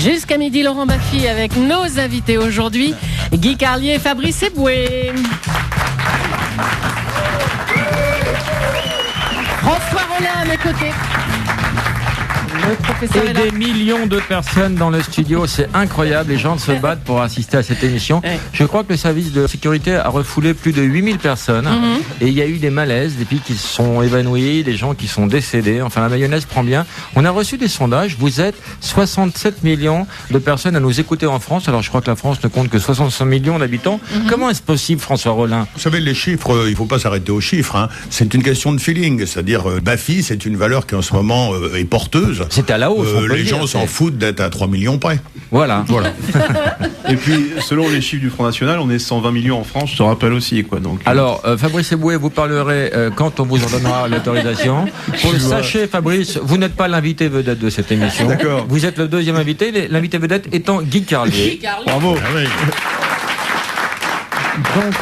Jusqu'à midi, Laurent Baffy avec nos invités aujourd'hui, Guy Carlier et Fabrice Eboué. François Rollin à mes côtés. Le professeur et des millions de personnes dans le studio, c'est incroyable, les gens se battent pour assister à cette émission. Je crois que le service de sécurité a refoulé plus de 8000 personnes et il y a eu des malaises, des filles qui se sont évanouies, des gens qui sont décédés, enfin la mayonnaise prend bien. On a reçu des sondages, vous êtes 67 millions de personnes à nous écouter en France, alors je crois que la France ne compte que 65 millions d'habitants. Comment est-ce possible, François Rollin? Vous savez, les chiffres, il ne faut pas s'arrêter aux chiffres, hein. C'est une question de feeling, c'est-à-dire Baffy, c'est une valeur qui en ce moment est porteuse. C'est à la hausse. Les gens s'en foutent d'être à 3 millions près. Voilà. Et puis, selon les chiffres du Front National, on est 120 millions en France, je te rappelle aussi, quoi. Donc, alors, Fabrice Eboué, vous parlerez quand on vous en donnera l'autorisation. Pour le sachez, Fabrice, vous n'êtes pas l'invité vedette de cette émission. D'accord. Vous êtes le deuxième invité, l'invité vedette étant Guy Carlier. bravo. Ah oui. Donc,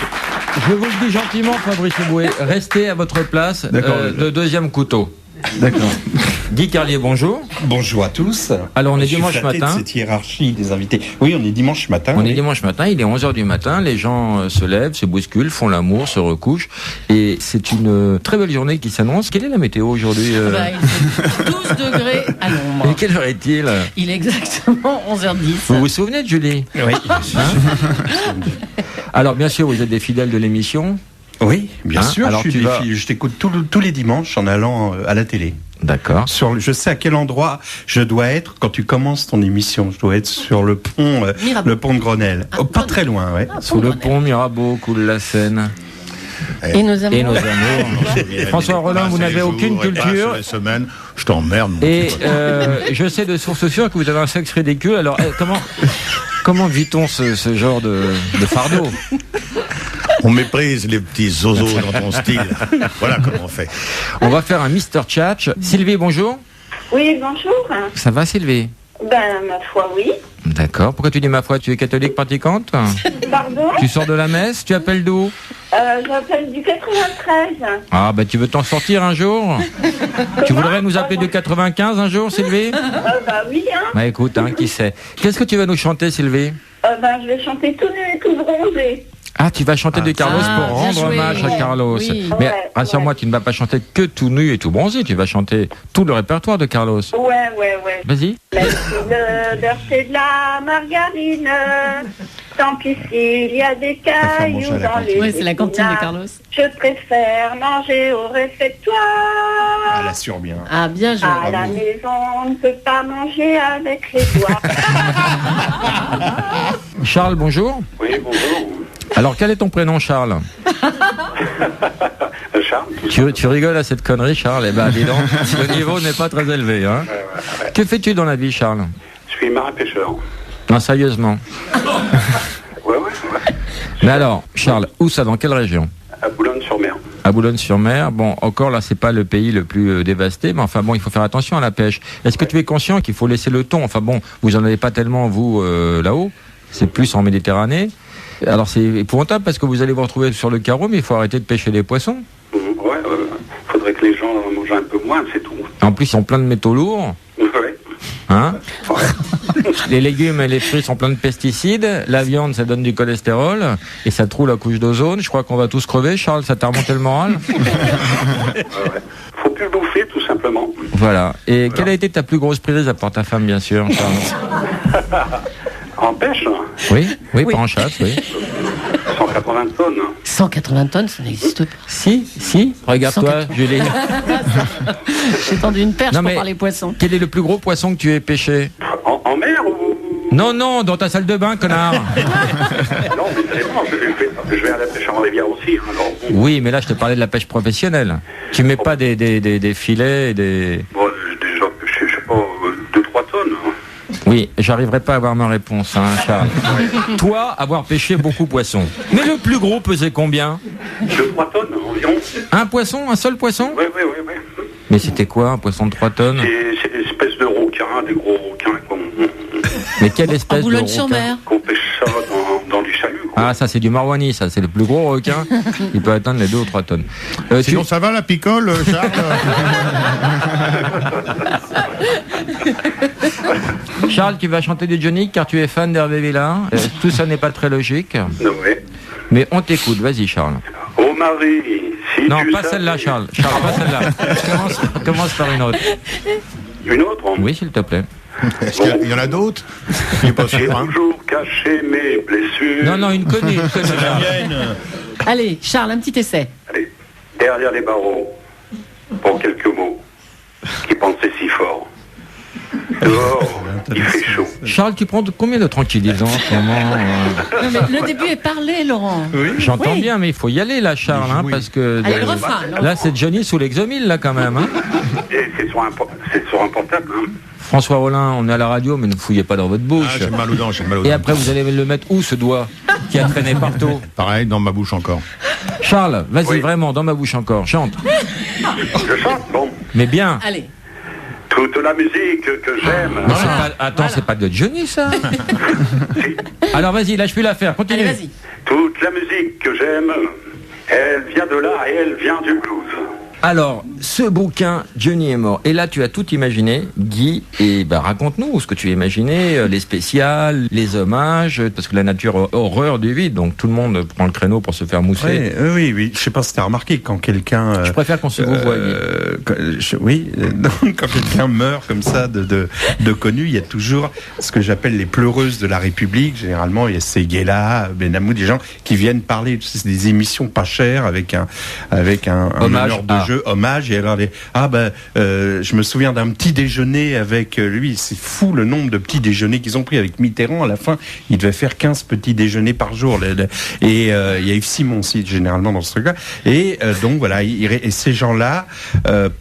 je vous le dis gentiment, Fabrice Eboué, restez à votre place de deuxième couteau. D'accord. Guy Carlier, bonjour. Bonjour à tous. Alors, on est Je suis dimanche flatté matin. de cette hiérarchie des invités. Oui, on est dimanche matin. On est dimanche matin, il est 11h du matin, les gens se lèvent, se bousculent, font l'amour, se recouchent. Et c'est une très belle journée qui s'annonce. Quelle est la météo aujourd'hui Il fait 12 degrés à l'ombre. Et quelle heure est-il? Il est exactement 11h10. Vous vous souvenez de Julie? Oui. Alors, bien sûr, vous êtes des fidèles de l'émission. Oui, bien sûr. Alors, Je t'écoute tous les dimanches en allant à la télé. D'accord. Je sais à quel endroit je dois être quand tu commences ton émission. Je dois être sur le pont de Grenelle. Pas très loin, ouais. Sous le pont Mirabeau coule la Seine. Et nos amours. Et nos amours. François Rollin, vous n'avez aucune culture. Je t'emmerde. Et je sais de sources sûres que vous avez un sexe ridicule. Alors, comment vit-on ce genre de fardeau? On méprise les petits zozos dans ton style. Voilà comment on fait. On va faire un Mr. Tchatch. Sylvie, bonjour. Oui, bonjour. Ça va, Sylvie? Ma foi, oui. D'accord. Pourquoi tu dis ma foi? Tu es catholique pratiquante? Pardon? Tu sors de la messe? Tu appelles d'où? J'appelle du 93. Ah, tu veux t'en sortir un jour? Tu voudrais nous appeler du 95 un jour, Sylvie? Oui, hein. Écoute, qui sait. Qu'est-ce que tu vas nous chanter, Sylvie? Je vais chanter tout nu et tout bronzé. Ah, tu vas chanter de Carlos pour rendre hommage à Carlos. Oui. Mais rassure-moi, tu ne vas pas chanter que tout nu et tout bronzé, tu vas chanter tout le répertoire de Carlos. Ouais. Vas-y. Même si l'odeur c'est de la margarine, tant pis s'il y a des cailloux dans les Oui, c'est la cantine de Carlos. Je préfère manger au réfectoire. Elle assure bien. Ah, bien joué. À la maison, on ne peut pas manger avec les doigts. Charles, bonjour. Oui, bonjour. Alors, quel est ton prénom, Charles? Charles. Tu rigoles à cette connerie, Charles? Eh ben, dis donc, le niveau n'est pas très élevé, hein. Ouais. Que fais-tu dans la vie, Charles? Je suis marin-pêcheur. Non, sérieusement. Ouais. Mais alors, Charles, où ça? Dans quelle région? À Boulogne-sur-Mer. À Boulogne-sur-Mer. Bon, encore là, c'est pas le pays le plus dévasté, mais enfin bon, il faut faire attention à la pêche. Est-ce que tu es conscient qu'il faut laisser le thon? Enfin bon, vous en avez pas tellement, vous, là-haut. C'est plus en Méditerranée. Alors c'est épouvantable parce que vous allez vous retrouver sur le carreau, mais il faut arrêter de pêcher les poissons. Ouais, faudrait que les gens mangent un peu moins, c'est tout. En plus, ils sont pleins de métaux lourds. Ouais. Hein? Les légumes et les fruits sont pleins de pesticides. La viande, ça donne du cholestérol et ça troue la couche d'ozone. Je crois qu'on va tous crever. Charles, ça t'a remonté le moral? Ouais. Faut plus bouffer, tout simplement. Voilà. Et quelle a été ta plus grosse prise à part ta femme, bien sûr, Charles? En pêche, Oui, pas en chasse, oui. 180 tonnes. 180 tonnes, ça n'existe pas. Si. Regarde-toi, Julie. J'ai tendu une perche Non, pour mais parler poisson. Quel est le plus gros poisson que tu aies pêché? En mer ou... Non, dans ta salle de bain, connard. Non, mais c'est bon, je vais à la pêche en rivière aussi. Alors, bon. Oui, mais là, je te parlais de la pêche professionnelle. Tu mets pas des filets et des... Bon, j'ai déjà pêché, je sais pas, 2-3 tonnes. Oui, j'arriverai pas à avoir ma réponse, Charles. Toi, avoir pêché beaucoup de poissons. Mais le plus gros pesait combien? 2-3 tonnes environ. Un poisson? Un seul poisson? Oui. Mais c'était quoi, un poisson de 3 tonnes? C'est des espèces de requins, des gros requins. Mais quelle espèce À de Boulogne-sur-Mer. Qu'on pêche ça dans du chalut. Ah, ça c'est du Marwani, ça c'est le plus gros requin qui peut atteindre les 2 ou 3 tonnes. Sinon ça va la picole, Charles? Charles, tu vas chanter du Johnny car tu es fan d'Hervé Villard. Tout ça n'est pas très logique. Oui. Mais on t'écoute, vas-y Charles. Oh Marie, si Non, tu pas savais- celle-là Charles. Charles, pas celle-là. Commence par une autre. Une autre? Oui, s'il te plaît. Est-ce qu'il y en a d'autres? Je suis pas J'ai sûr, hein. toujours caché mes blessures. Non, une connue. Charles. Allez, Charles, un petit essai. Allez, derrière les barreaux, pour quelques mots, qui pensaient si fort. Dehors, il fait chaud. Charles, tu prends combien de tranquillisants en ce moment Non, mais le début est parlé, Laurent. J'entends Oui. bien, mais il faut y aller là, Charles, hein, parce que Allez, le refrain. là, c'est Johnny sous l'exomile, là, quand même. Hein. Et c'est sur un portable, hein. François Rollin, on est à la radio, mais ne fouillez pas dans votre bouche. Ah, j'ai mal aux dents, j'ai mal aux Et dents. après, vous allez le mettre où, ce doigt qui a traîné partout? Pareil, dans ma bouche encore. Charles, vas-y, Oui. vraiment, dans ma bouche encore, chante. Je chante, bon. Mais bien. Allez. Toute la musique que j'aime. Non, c'est pas, attends, c'est pas de Johnny, ça. Alors, vas-y, lâche plus l'affaire, continue. Allez, vas-y. Toute la musique que j'aime, elle vient de là et elle vient du blues. Alors, ce bouquin, Johnny est mort. Et là, tu as tout imaginé, Guy. Et raconte-nous ce que tu as imaginé, les spéciales, les hommages, parce que la nature a horreur du vide, donc tout le monde prend le créneau pour se faire mousser. Oui. Je sais pas si t'as remarqué quand quelqu'un. Je préfère qu'on se vous voie, Guy. Quand quelqu'un meurt comme ça de connu, il y a toujours ce que j'appelle les pleureuses de la République. Généralement, il y a Seguela, Benamou, des gens qui viennent parler. C'est des émissions pas chères avec un Hommage honneur de à. jeu, hommage. Et alors je me souviens d'un petit déjeuner avec lui. C'est fou le nombre de petits déjeuners qu'ils ont pris avec Mitterrand. À la fin, il devait faire 15 petits déjeuners par jour. Et il y a Yves Simon aussi généralement dans ce truc-là. Et donc voilà, et ces gens-là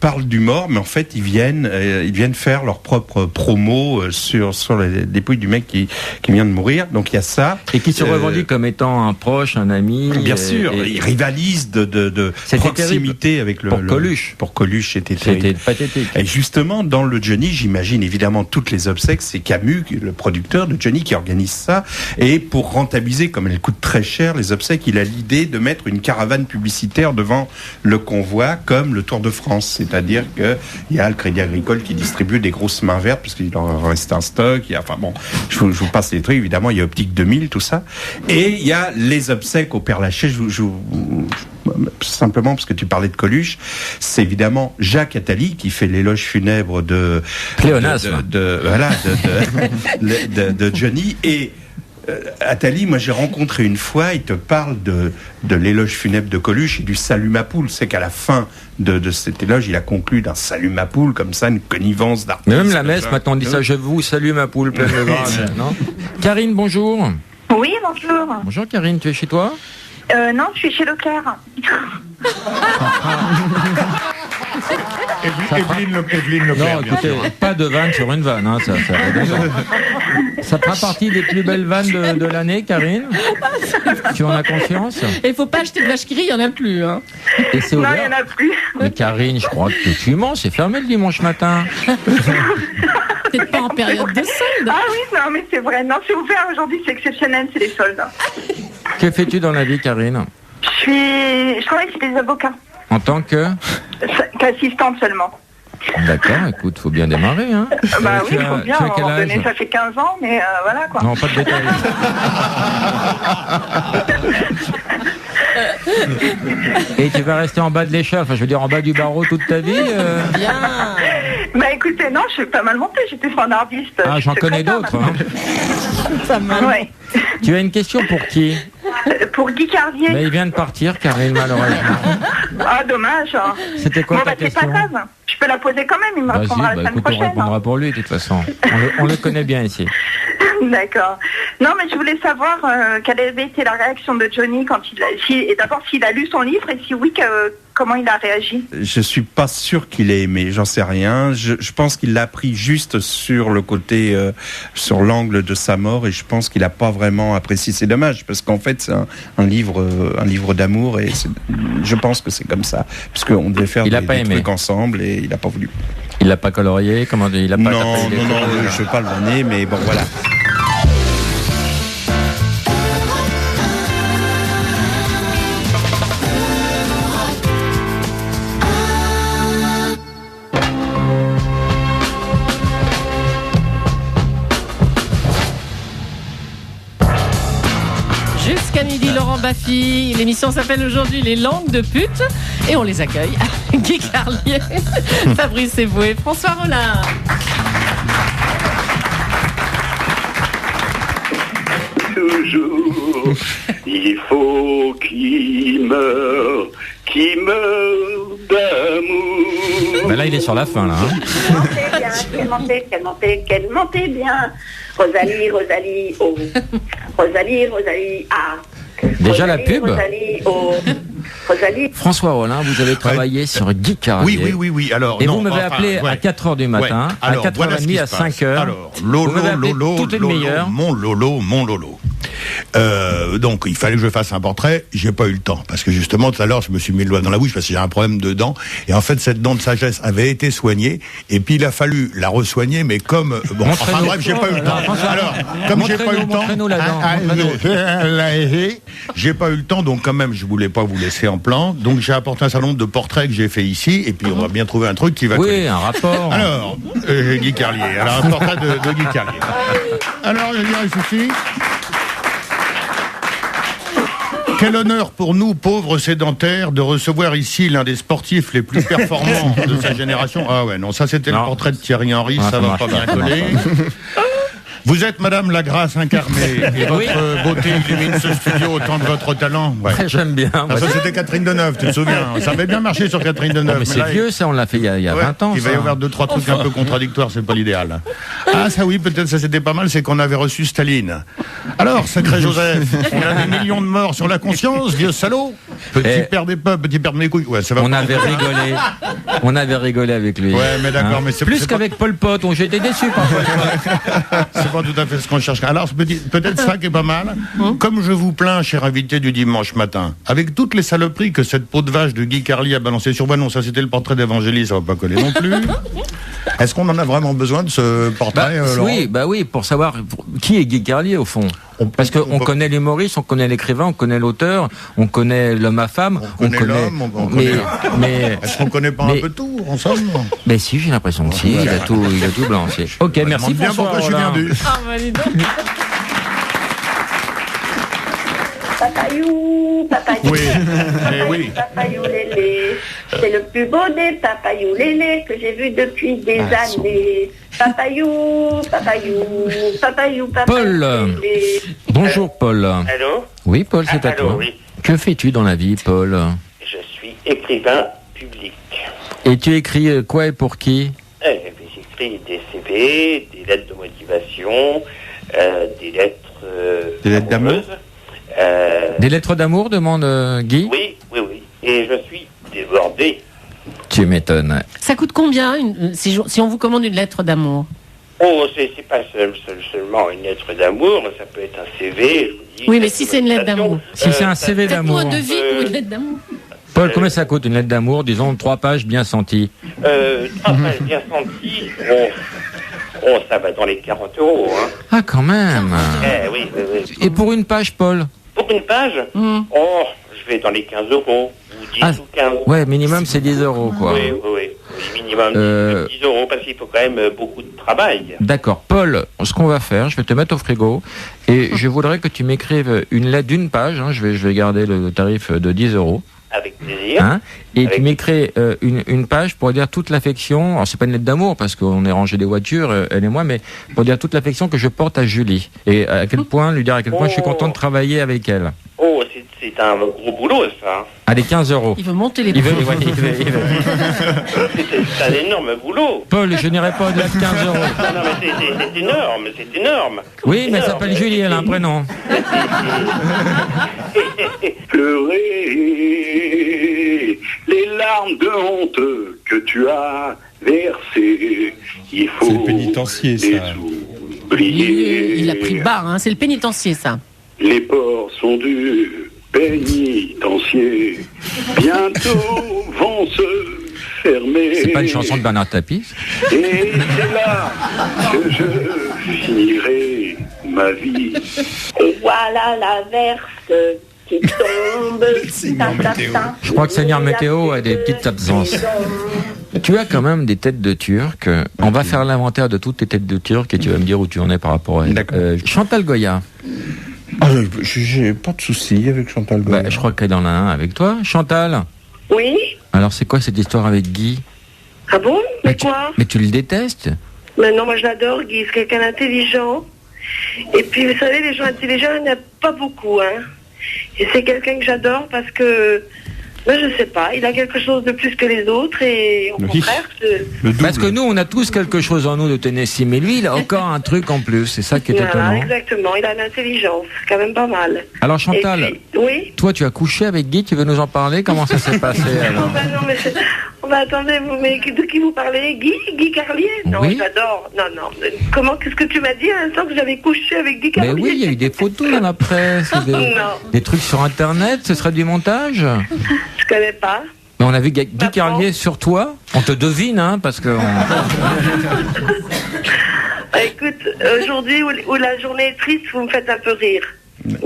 parlent du mort, mais en fait ils viennent faire leur propre promo sur les dépouilles du mec qui vient de mourir. Donc il y a ça. Et qui se revendique comme étant un proche, un ami. Bien sûr, ils rivalisent de C'était proximité avec Pour Coluche. Pour Coluche, c'était terrible. C'était pathétique. Et justement, dans le Johnny, j'imagine évidemment toutes les obsèques, c'est Camus, le producteur de Johnny, qui organise ça. Et pour rentabiliser, comme elle coûte très cher, les obsèques, il a l'idée de mettre une caravane publicitaire devant le convoi, comme le Tour de France. C'est-à-dire qu'il y a le Crédit Agricole qui distribue des grosses mains vertes, parce qu'il en reste un stock. Je vous passe les trucs, évidemment, il y a Optique 2000, tout ça. Et il y a les obsèques au Père Lachaise. Simplement parce que tu parlais de Coluche, c'est évidemment Jacques Attali qui fait l'éloge funèbre de Pléonasme. de Johnny. Et Attali, moi j'ai rencontré une fois, il te parle de l'éloge funèbre de Coluche et du salut ma poule. C'est qu'à la fin de cet éloge, il a conclu d'un salut ma poule, comme ça, une connivence d'artistes. Mais même la messe, maintenant on dit ça, je vous salue ma poule pleine de grâce. Non Karine, bonjour. Oui, bonjour. Bonjour Karine, tu es chez toi? Non, je suis chez Leclerc. Evelyne Non, Leclerc, bien écoutez, sûr. pas de vanne sur une vanne, hein, ça fera partie des plus belles vannes de l'année, Karine. Tu en as conscience? Et il faut pas acheter de vache qui rit, il n'y en a plus. Hein. Et c'est Non, ouvert. il n'y en a plus. Mais Karine, je crois que tu mens, c'est fermé le dimanche matin. Peut-être pas en période de solde. Ah oui, non, mais c'est vrai. Non, c'est ouvert aujourd'hui, c'est exceptionnel, c'est les soldes. Que fais-tu dans la vie, Karine? Je travaille chez des avocats. En tant que... Qu'assistante seulement. D'accord, écoute, faut bien démarrer, hein. Bah oui, Tu il as- faut bien. tu as À un quel moment donné, âge? ça fait 15 ans, mais voilà quoi. Non, pas de détails. Et tu vas rester en bas de l'échelle, enfin je veux dire en bas du barreau toute ta vie Bien. Bah écoutez, non, je suis pas mal montée, j'étais standardiste. Ah, j'en C'est connais très d'autres. bien, Hein. Pas mal. maintenant. Ouais. Tu as une question pour qui? Pour Guy Carlier. Mais il vient de partir, Karine, malheureusement. Ah, dommage. C'était quoi Bon, ta bah c'est pas question? grave. Je peux la poser quand même, il me Vas-y, répondra la semaine écoute, on prochaine. répondra pour lui de toute façon. On le connaît bien ici. D'accord. Non, mais je voulais savoir quelle avait été la réaction de Johnny quand et d'abord s'il a lu son livre et si oui, comment il a réagi. Je suis pas sûr qu'il ait aimé, j'en sais rien. Je pense qu'il l'a pris juste sur le côté, sur l'angle de sa mort, et je pense qu'il a pas vraiment apprécié. C'est dommage parce qu'en fait c'est un livre d'amour, et je pense que c'est comme ça, parce qu'on devait faire Il a des pas aimé. trucs ensemble et il a pas voulu. Il l'a pas colorié, comment dire, il a pas. Non, tapé les non, couleurs. je veux pas le vanner, mais bon voilà. jusqu'à midi, Laurent Baffy. L'émission s'appelle aujourd'hui Les Langues de pute. Et on les accueille. Guy Carlier, Fabrice Eboué, François Rollin. Toujours, il faut qu'il meure d'amour. Ben là, il est sur la fin, là. Qu'elle montait bien. Rosalie, oh. Rosalie, ah. Déjà la pub. Rosalie, oh. Rosalie. François Rollin, vous avez travaillé sur Guy Carlier. Oui. Alors, et vous m'avez appelé à 4h du matin, à 4h30, à 5h. Alors, Lolo, mon Lolo. Donc, il fallait que je fasse un portrait. J'ai pas eu le temps. Parce que justement, tout à l'heure, je me suis mis le doigt dans la bouche parce que j'ai un problème de dents. Et en fait, cette dent de sagesse avait été soignée. Et puis, il a fallu la re-soigner. Mais comme, bref, j'ai pas eu le temps. Alors, comme j'ai pas eu le temps. J'ai pas eu le temps. Donc, quand même, je voulais pas vous laisser en plan. Donc, j'ai apporté un certain nombre de portraits que j'ai fait ici. Et puis, on va bien trouver un truc qui va coller. Un rapport. Alors, Guy Carlier. Alors, un portrait de Guy Carlier. Alors, je dirais ceci. Quel honneur pour nous, pauvres sédentaires, de recevoir ici l'un des sportifs les plus performants de sa génération. Ah ouais, non, ça c'était le portrait de Thierry Henry, ça va pas bien coller. Vous êtes Madame la Grâce incarnée, et votre beauté illumine ce studio autant de votre talent. Ouais. J'aime bien. Ça c'était Catherine Deneuve, tu te souviens? Ça avait bien marché sur Catherine Deneuve. Mais c'est vieux ça, on l'a fait il y a 20 ans. Il va y avoir 2-3 trucs un peu contradictoires, c'est pas l'idéal. Ah ça oui, peut-être ça c'était pas mal, c'est qu'on avait reçu Staline. Alors, sacré Joseph, il a des millions de morts sur la conscience, vieux salaud. Petit père des peuples, petit père de mes couilles. Ouais, ça va. On avait rigolé avec lui. Ouais, mais d'accord, mais c'est plus qu'avec Pol Pot, j'étais déçu par Pol Pot. C'est pas tout à fait ce qu'on cherche. Alors, peut-être ça qui est pas mal. Comme je vous plains, cher invité du dimanche matin, avec toutes les saloperies que cette peau de vache de Guy Carlier a balancé sur moi, non, ça c'était le portrait d'Evangélie, ça va pas coller non plus. Est-ce qu'on en a vraiment besoin de ce portrait, Laurent ? Oui, pour savoir qui est Guy Carlier au fond. Parce qu'on connaît l'humoriste, on connaît l'écrivain, on connaît l'auteur, on connaît l'homme à femme, on connaît l'homme, on connaît... Mais est-ce qu'on connaît pas un peu tout ensemble ? Mais si, j'ai l'impression que si, il a tout balancé. Ok, merci bien pourquoi je suis bien dû. Papayou. Oui. Papayou lélé. C'est le plus beau des papayou lélé que j'ai vu depuis des années. Papayou. Paul. Lélé. Bonjour Paul. Allô ? Oui Paul, c'est à toi. Oui. Que fais-tu dans la vie Paul ? Je suis écrivain public. Et tu écris quoi et pour qui ? J'écris des CV, des lettres de motivation, des lettres d'amour. Des lettres d'amour, demande Guy ? Oui. Et je suis débordé. Tu m'étonnes. Ça coûte combien si on vous commande une lettre d'amour ? Oh, c'est pas seulement une lettre d'amour, ça peut être un CV. Oui, mais si c'est une lettre d'amour. Si c'est un CV d'amour. Faites-moi un devis pour une lettre d'amour. Paul, combien ça coûte une lettre d'amour ? Disons 3 pages bien senties. 3 pages bien senties. Oh, ça va dans les 40 €. Hein. Ah, quand même. Oui. Et pour une page, Paul ? Pour une page Oh, je vais dans les 15 €, ou 10 ou 15. Ouais, minimum c'est 10 €, quoi. Oui, minimum 10 €, parce qu'il faut quand même beaucoup de travail. D'accord. Paul, ce qu'on va faire, je vais te mettre au frigo, et je voudrais que tu m'écrives une lettre d'une page, je vais garder le tarif de 10 €. Avec plaisir. Tu m'écris une page pour dire toute l'affection, alors c'est pas une lettre d'amour parce qu'on est rangé des voitures, elle et moi, mais pour dire toute l'affection que je porte à Julie. Et à quel point, lui dire à quel point je suis content de travailler avec elle. Oh, c'est un gros boulot, ça. Allez, 15 €. Il veut monter les prix. C'est un énorme boulot. Paul, je n'irai pas au-delà de 15 €. Non, mais c'est énorme. Oui, mais elle s'appelle Julie, elle a un prénom. Pleurer les larmes de honte que tu as versées. Il faut c'est le pénitencier, ça. oublier. Il a pris barre, c'est le pénitencier, ça. Les ports sont du pénitencier. Bientôt vont se fermer. C'est pas une chanson de Bernard Tapie ? Et c'est là que je finirai ma vie. Et voilà la verse qui tombe. Je crois que Seigneur Météo a des petites absences. Tu as quand même des têtes de Turc. On va faire l'inventaire de toutes tes têtes de Turc et tu vas me dire où tu en es par rapport à elle. Chantal Goya. J'ai pas de souci avec Chantal Goya. Je crois qu'elle en a un avec toi. Chantal? Oui. Alors c'est quoi cette histoire avec Guy? Ah bon? Mais quoi? Mais tu le détestes? Mais non, moi je l'adore, Guy. C'est quelqu'un d'intelligent. Et puis vous savez, les gens intelligents, il n'y en a pas beaucoup, hein. Et c'est quelqu'un que j'adore parce que, je sais pas, il a quelque chose de plus que les autres et au contraire... Parce que nous, on a tous quelque chose en nous de Tennessee, mais lui, il a encore un truc en plus, c'est ça qui est étonnant. Exactement, il a l'intelligence, c'est quand même pas mal. Alors Chantal, oui, toi tu as couché avec Guy, tu veux nous en parler? Comment ça s'est passé alors? Non, mais attendez, mais de qui vous parlez? Guy Carlier? Non, oui. J'adore. Non. Qu'est-ce que tu m'as dit à l'instant que j'avais couché avec Guy Carlier? Mais oui, il y a eu des photos dans la presse, des trucs sur Internet, ce serait du montage? Je connais pas. Mais on a vu Guy Carlier sur toi. On te devine, hein, parce que... Écoute, aujourd'hui où la journée est triste, vous me faites un peu rire.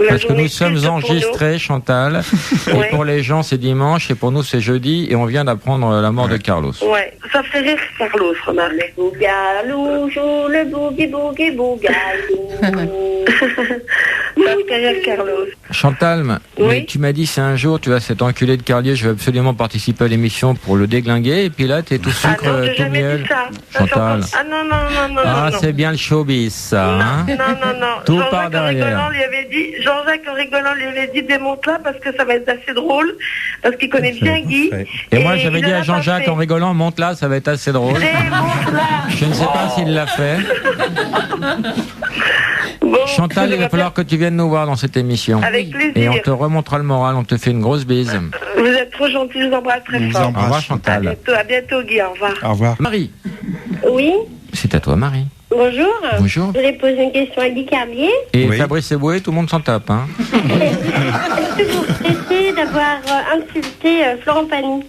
Parce que nous sommes enregistrés, Chantal, et pour les gens c'est dimanche, et pour nous c'est jeudi, et on vient d'apprendre la mort de Carlos. Ouais, ça fait rire Carlos, remarquez. Bougalou, joue le boogie boogie bougalou. Ça fait rire Carlos. Chantal, mais tu m'as dit c'est un jour, tu vas cet enculé de Carlier, je vais absolument participer à l'émission pour le déglinguer, et puis là t'es tout sucre, tout miel. Chantal. Non. Ah, c'est bien le showbiz, ça. Hein? Non. Tout par derrière. Jean-Jacques en rigolant lui avait dit démonte-la parce que ça va être assez drôle, parce qu'il connaît bien Guy. Et moi j'avais dit à Jean-Jacques en rigolant, monte-la, ça va être assez drôle. Je ne sais pas s'il l'a fait. Chantal, il va falloir que tu viennes nous voir dans cette émission. Avec plaisir. Et on te remontera le moral, on te fait une grosse bise. Vous êtes trop gentil, je vous embrasse très fort. Au revoir Chantal. À bientôt Guy, au revoir. Au revoir. Marie. Oui. C'est à toi Marie. Bonjour. Bonjour. Je voulais poser une question à Guy Carlier. Et Fabrice Eboué, tout le monde s'en tape. Hein. Est-ce que vous regrettez d'avoir insulté Florent Pagny?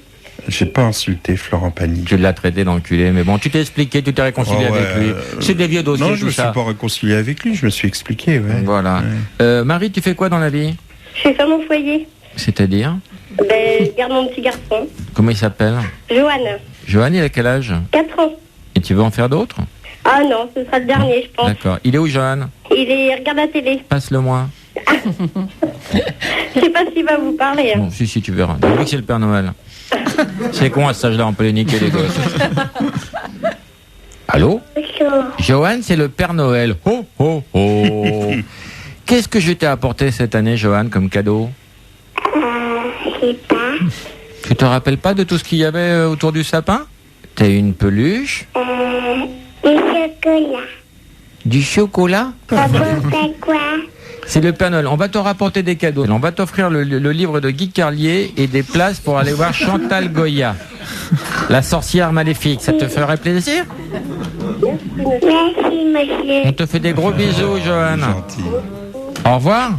J'ai pas insulté Florent Pagny. Tu l'as traité d'enculé, mais bon, tu t'es expliqué, tu t'es réconcilié avec lui. C'est des vieux dossiers. Non, je me suis pas réconcilié avec lui, je me suis expliqué. Ouais. Voilà. Ouais. Marie, tu fais quoi dans la vie? Je suis femme au foyer. C'est-à-dire? Je garde mon petit garçon. Comment il s'appelle? Johan. Johan, il a quel âge? 4 ans. Et tu veux en faire d'autres? Ah non, ce sera le dernier, je pense. D'accord. Il est où, Johan? Il regarde la télé. Passe-le-moi. Je sais pas s'il va vous parler. Hein. Bon, si, tu verras. Dis-lui que c'est le Père Noël. C'est con à cet âge-là, on peut les niquer les gosses. Allô? Bonjour. Johan, c'est le Père Noël. Oh, oh, oh. Qu'est-ce que je t'ai apporté cette année, Johan, comme cadeau? Je sais pas. Tu te rappelles pas de tout ce qu'il y avait autour du sapin? T'as une peluche? Du chocolat. Du chocolat? T'apportes quoi? C'est le Père Noël. On va te rapporter des cadeaux. On va t'offrir le livre de Guy Carlier et des places pour aller voir Chantal Goya, la sorcière maléfique. Ça te ferait plaisir? Merci, monsieur. On te fait des gros bisous, Johan. Gentil. Au revoir.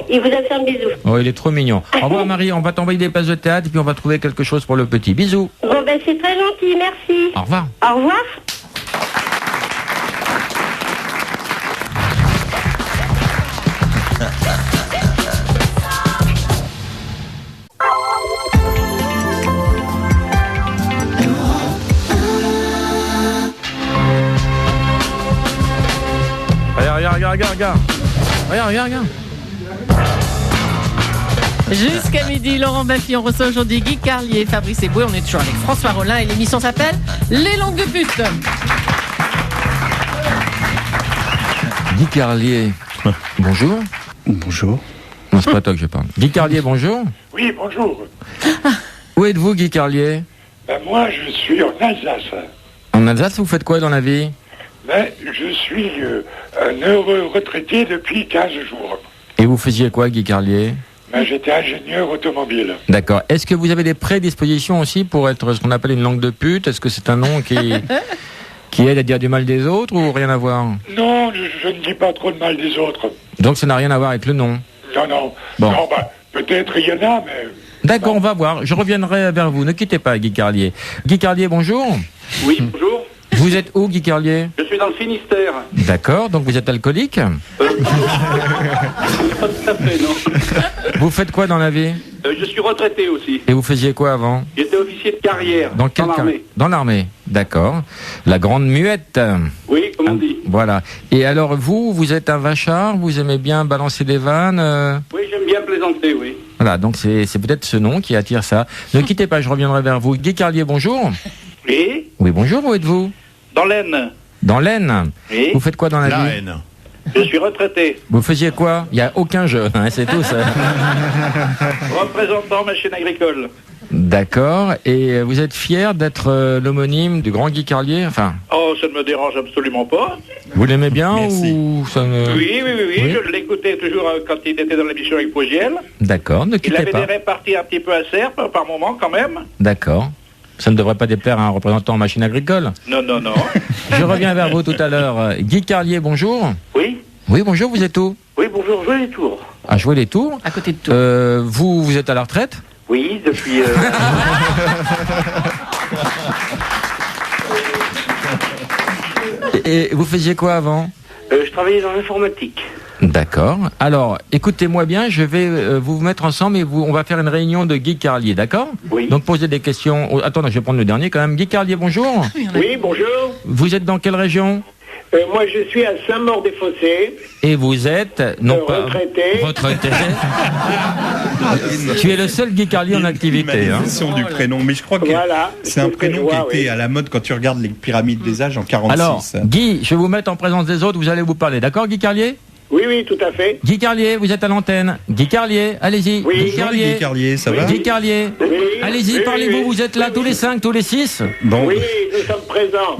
Il vous a fait un bisou. Oh, il est trop mignon. Au revoir, Marie. On va t'envoyer des places de théâtre et puis on va trouver quelque chose pour le petit. Bisous. Bon, ben c'est très gentil, merci. Au revoir. Au revoir. Regarde. Jusqu'à midi, Laurent Baffy, on reçoit aujourd'hui Guy Carlier, Fabrice Eboué. On est toujours avec François Rollin et l'émission s'appelle Les Langues de pute. Guy Carlier, bonjour. Bonjour. Non, c'est pas toi que je parle. Guy Carlier, bonjour. Oui, bonjour. Où êtes-vous, Guy Carlier? Moi, je suis en Alsace. En Alsace, vous faites quoi dans la vie? Je suis un heureux retraité depuis 15 jours. Et vous faisiez quoi, Guy Carlier? J'étais ingénieur automobile. D'accord. Est-ce que vous avez des prédispositions aussi pour être ce qu'on appelle une langue de pute? Est-ce que c'est un nom qui aide à dire du mal des autres ou rien à voir? Non, je ne dis pas trop de mal des autres. Donc ça n'a rien à voir avec le nom? Non. Bon. Non, peut-être il y en a, mais... D'accord, on va voir. Je reviendrai vers vous. Ne quittez pas, Guy Carlier. Guy Carlier, bonjour. Oui, bonjour. Vous êtes où, Guy Carlier? Je suis dans le Finistère. D'accord, donc vous êtes alcoolique? Pas tout à fait, non. Vous faites quoi dans la vie? Je suis retraité aussi. Et vous faisiez quoi avant? J'étais officier de carrière dans l'armée. Dans l'armée, d'accord. La grande muette. Oui, comme comme on dit. Voilà. Et alors, vous êtes un vachard, vous aimez bien balancer des vannes Oui, j'aime bien plaisanter, oui. Voilà, donc c'est peut-être ce nom qui attire ça. Ne quittez pas, je reviendrai vers vous. Guy Carlier, bonjour. Oui. Oui, bonjour, où êtes-vous? Dans l'Aisne. Dans l'Aisne. Oui. Vous faites quoi dans la vie? Haine. Je suis retraité. Vous faisiez quoi? Il n'y a aucun jeu, hein, c'est tout ça. Représentant machine agricole. D'accord. Et vous êtes fier d'être l'homonyme du grand Guy Carlier? Enfin, Oh, ça ne me dérange absolument pas. vous l'aimez bien Merci. ou ça ne... Oui. Je l'écoutais toujours quand il était dans l'émission avec Fogiel. D'accord, ne Il quittez avait pas. des réparties un petit peu acerbes par moment quand même. D'accord. Ça ne devrait pas déplaire à un représentant en machine agricole. Non. Je reviens vers vous tout à l'heure. Guy Carlier, bonjour. Oui. Oui, bonjour, vous êtes où? Oui, bonjour, jouez les tours. À jouer les tours. À côté de tout. Vous êtes à la retraite? Oui, depuis... Et vous faisiez quoi avant? je travaillais dans l'informatique. D'accord. Alors, écoutez-moi bien, je vais vous mettre ensemble et on va faire une réunion de Guy Carlier, d'accord? Oui. Donc, posez des questions. Oh, attends, je vais prendre le dernier quand même. Guy Carlier, bonjour. Oui, bonjour. Vous êtes dans quelle région? Moi, je suis à Saint-Maur-des-Fossés. Et vous êtes... retraité. Retraité. Tu es le seul Guy Carlier en activité. Hein. Du prénom, mais je crois que Voilà, c'est un prénom qui était à la mode quand tu regardes les pyramides des âges en 46. Alors, Guy, je vais vous mettre en présence des autres, vous allez vous parler. D'accord, Guy Carlier? Oui, tout à fait. Guy Carlier, vous êtes à l'antenne. Guy Carlier, allez-y. Oui. Guy Carlier. Guy Carlier, ça va? Guy Carlier. Oui. Allez-y, Oui, parlez-vous, oui. vous êtes là tous les 5, tous les 6. Bon, Oui, nous sommes présents.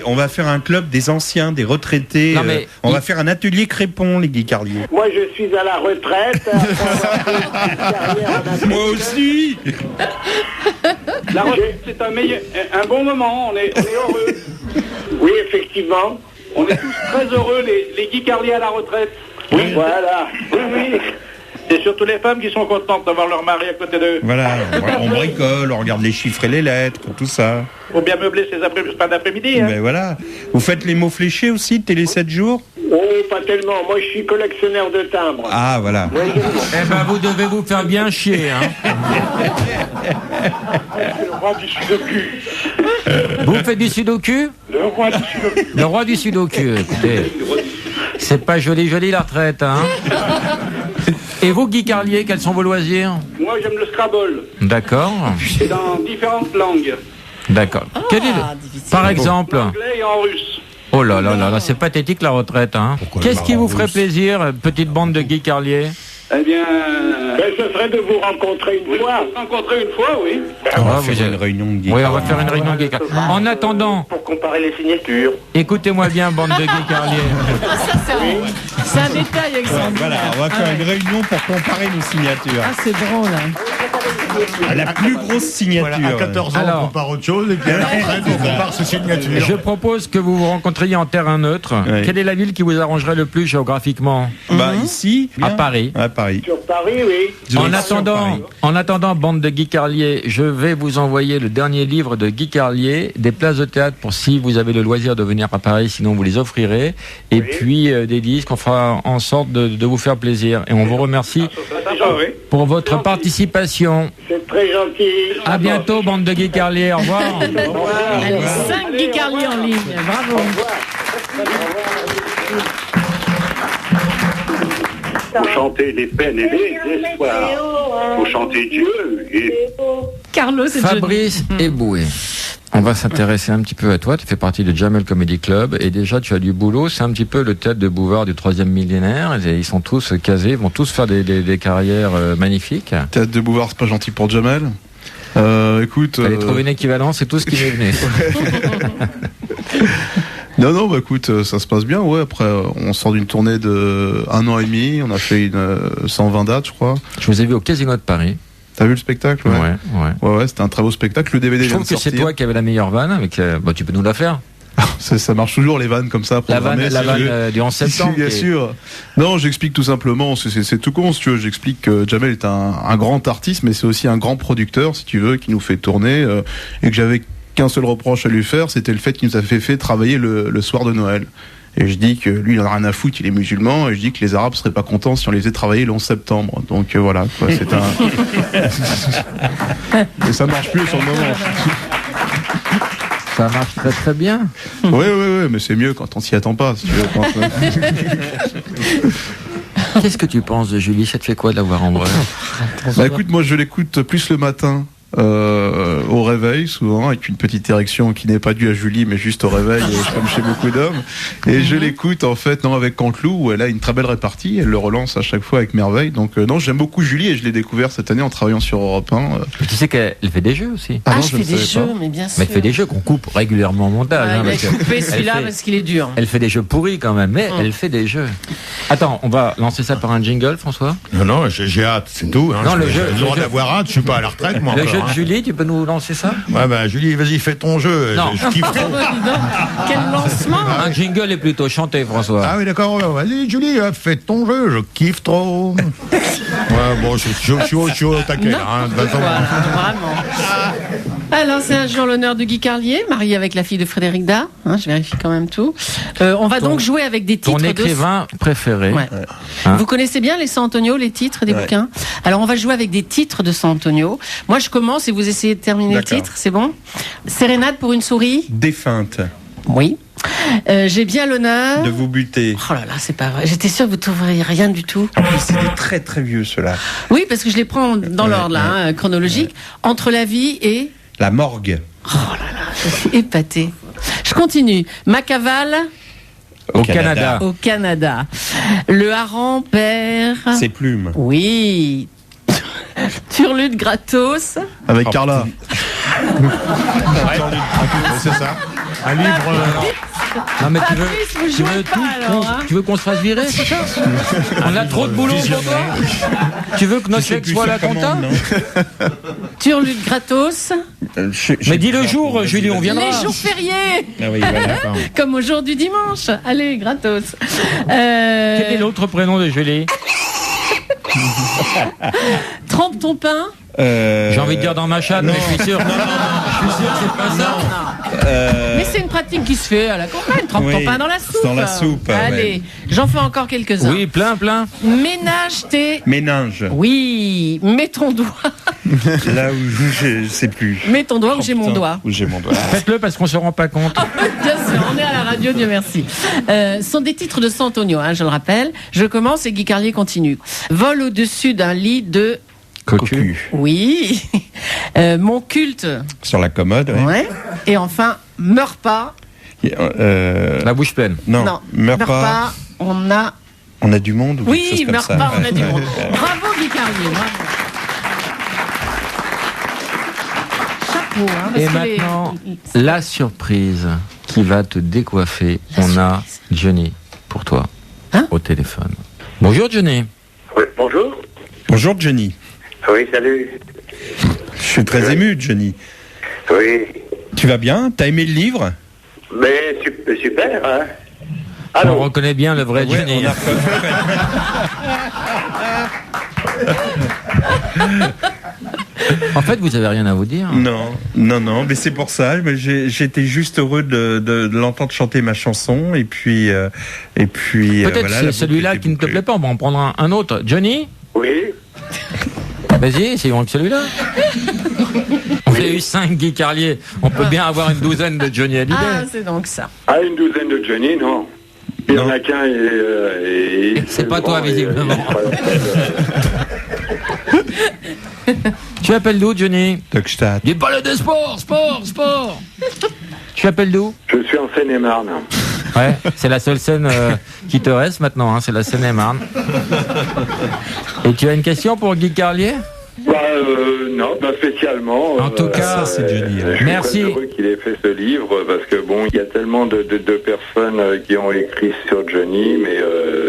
on va faire un club des anciens, des retraités. Non, mais on va faire un atelier Crépon, les Guy Carlier. Moi, je suis à la retraite. Moi aussi. La retraite, c'est un bon moment. On est heureux. Oui, effectivement. On est tous très heureux, les Guy Carlier à la retraite. Oui, voilà. Oui. C'est surtout les femmes qui sont contentes d'avoir leur mari à côté d'eux. Voilà, on bricole, on regarde les chiffres et les lettres, tout ça. Faut bien meubler ces fins d'après-midi. Hein. Ben voilà. Vous faites les mots fléchés aussi, Télé 7 jours? Oh, pas tellement. Moi, je suis collectionneur de timbres. Ah, voilà. Eh ben, vous devez vous faire bien chier. Hein. C'est le roi du sudoku. Vous faites du sudoku? Le roi du sudoku. Le roi du sudoku, écoutez. C'est pas joli la retraite, hein. Et vous, Guy Carlier, quels sont vos loisirs? Moi, j'aime le Scrabble. D'accord. C'est dans différentes langues. D'accord. Quel est difficile. Par exemple? En anglais et en russe. Oh là, c'est pathétique la retraite, hein. Qu'est-ce qui vous ferait plaisir, petite bande de Guy Carlier? Eh bien... ce serait de vous rencontrer une fois. Rencontrer une fois, oui. On va faire une réunion de Guy. Oui, on va faire une réunion de Guy Carlier. En attendant... Pour comparer les signatures. Écoutez-moi bien, bande de Guy Carlier. C'est un détail, Alexandre. Voilà, on va faire une réunion pour comparer nos signatures. Ah, c'est drôle. Hein. À la plus grosse signature. Voilà, à 14 ans, on compare autre chose, et puis à la retraite, on compare ses signatures. Je propose que vous vous rencontriez en terrain neutre. Oui. Quelle est la ville qui vous arrangerait le plus géographiquement? Bah, ici, À Paris. À Paris. Sur Paris, oui. En attendant, bande de Guy Carlier, je vais vous envoyer le dernier livre de Guy Carlier, des places de théâtre pour si vous avez le loisir de venir à Paris, sinon vous les offrirez. Et puis des disques, on fera en sorte de vous faire plaisir. Et on vous remercie pour votre participation. C'est très gentil. À bientôt, bande de Guy Carlier. Au revoir. Allez, 5 Guy Carlier en ligne. Bravo. Faut chanter les peines et les espoirs. Faut chanter Dieu et... Carlos et Fabrice Eboué. On va s'intéresser un petit peu à toi. Tu fais partie de Jamel Comedy Club et déjà tu as du boulot. C'est un petit peu le théâtre de Bouvard du 3e millénaire. Et ils sont tous casés, ils vont tous faire des carrières magnifiques. Théâtre de Bouvard, c'est pas gentil pour Jamel. Écoute. Fallait trouver une équivalence, c'est tout ce qui m'est venu. Non, bah écoute, ça se passe bien, ouais. Après, on sort d'une tournée de 1 an et demi. On a fait 120 dates, je crois. Je vous ai vu au Casino de Paris. T'as vu le spectacle? Ouais, c'était un très beau spectacle. Le DVD je trouve que c'est toi qui avais la meilleure vanne. Avec, tu peux nous la faire. Ça marche toujours les vannes comme ça. La vanne du 11 septembre. Bien sûr. Non, j'explique tout simplement. C'est tout con, si tu veux. J'explique que Jamel est un grand artiste, mais c'est aussi un grand producteur, si tu veux, qui nous fait tourner et que j'avais qu'un seul reproche à lui faire, c'était le fait qu'il nous a fait travailler le soir de Noël. Et je dis que lui, il en a rien à foutre, il est musulman, et je dis que les Arabes seraient pas contents si on les faisait travailler le 11 septembre. Donc voilà, quoi, c'est un... Et ça marche plus sur le moment. Ça marche très très bien. Oui, mais c'est mieux quand on s'y attend pas, si tu veux. Qu'est-ce que tu penses de Julie? Ça te fait quoi de la voir en vrai? Bah écoute, moi je l'écoute plus le matin. Au réveil souvent avec une petite érection qui n'est pas due à Julie mais juste au réveil comme chez beaucoup d'hommes, et je l'écoute en fait avec Canteloup où elle a une très belle répartie, elle le relance à chaque fois avec merveille, donc non, j'aime beaucoup Julie et je l'ai découvert cette année en travaillant sur Europe 1. Tu sais qu'elle fait des jeux aussi. Non, je fais des jeux, mais bien sûr. Mais elle fait des jeux qu'on coupe régulièrement au montage. Il a coupé celui-là parce qu'il est dur. Elle fait des jeux pourris quand même, mais elle fait des jeux. Attends, on va lancer ça par un jingle, François? Non, j'ai hâte, c'est tout. Non, le jeu. J'ai le droit d'avoir hâte, je suis pas à la retraite, moi. Le jeu de Julie, tu peux nous lancer ça? Ouais, bah Julie, vas-y, fais ton jeu. Non. Je kiffe trop. Quel lancement! Un jingle est plutôt chanté, François. Ah oui, d'accord, vas-y, Julie, fais ton jeu, je kiffe trop. Ouais, bon, je suis au taquet, là. De toute façon. Voilà, vraiment. Alors, c'est un jour l'honneur de Guy Carlier, marié avec la fille de Frédéric Dard. Je vérifie quand même tout. On va donc jouer avec des titres. Ton écrivain préféré. Ouais. Vous connaissez bien les San Antonio, les titres des bouquins? Alors, on va jouer avec des titres de San Antonio. Moi, je commence et vous essayez de terminer le titre, c'est bon? Sérénade pour une souris. Défunte. Oui. J'ai bien l'honneur de vous buter. Oh là là, c'est pas vrai. J'étais sûre que vous ne trouveriez rien du tout. C'est des très très vieux ceux-là. Oui, parce que je les prends dans l'ordre là, chronologique. Entre la vie et la morgue. Oh là là, je suis épatée. Je continue. Ma cavale. Au Canada. Au Canada. Le hareng perd ses plumes. Oui. Turlude gratos. Avec Carla. C'est ça. Un livre. Non, mais tu veux qu'on se fasse virer, c'est ça? On a trop de boulot pour toi? Tu veux que notre chèque soit à la compta? Turlude gratos. Mais dis le jour, Julie, on viendra. Les jours fériés. Ah oui, voilà. Comme aujourd'hui dimanche. Allez, gratos. Quel est l'autre prénom de Julie? Trempe ton pain. J'ai envie de dire dans ma chatte, mais je suis sûr. Je suis sûr que c'est pas ça. Mais c'est une pratique qui se fait à la campagne. Trempe ton pain dans la soupe. Dans la soupe. Allez, j'en fais encore quelques-uns. Oui, plein. Ménage tes. Méninge. Oui, mets ton doigt. Là où je sais plus. Mets ton doigt où j'ai mon doigt. Où j'ai mon doigt. Faites-le parce qu'on se rend pas compte. Bien sûr, on est à la radio, Dieu merci. Ce sont des titres de San Antonio, je le rappelle. Je commence et Guy Carlier continue. Vol au-dessus d'un lit de. Cocu. Oui. Mon culte. Sur la commode, oui. Ouais. Et enfin, meurs pas. La bouche pleine. Non, meurs pas. On a du monde. Ou oui, meurs pas, on a du monde. Bravo Guy Carlier, bravo. Chapeau, et maintenant, la surprise qui va te décoiffer. On a Johnny pour toi au téléphone. Bonjour Johnny. Oui, bonjour. Bonjour Johnny. Oui, salut. Je suis très ému, Johnny. Oui. Tu vas bien? T'as aimé le livre? Mais super, hein. On reconnaît bien le vrai Johnny. En fait, vous avez rien à vous dire. Non, mais c'est pour ça. J'étais juste heureux de l'entendre chanter ma chanson, et puis. Peut-être c'est celui-là qui ne te plaît pas. On va en prendre un autre. Johnny. Oui. Vas-y, essayons que celui-là. On a eu 5 Guy Carlier. On peut bien avoir une douzaine de Johnny Hallyday. Ah, c'est donc ça. Ah, une douzaine de Johnny, non. Il n'y en a qu'un et c'est pas toi, visiblement. Tu appelles d'où, Johnny? Dockstadt. Dis pas de sport. Tu appelles d'où? Je suis en Seine-et-Marne. Ouais, c'est la seule scène qui te reste maintenant, c'est la Seine-et-Marne. Et tu as une question pour Guy Carlier? Non, pas spécialement. En tout cas, c'est Johnny. Merci. Je suis heureux qu'il ait fait ce livre parce que bon, il y a tellement de personnes qui ont écrit sur Johnny, mais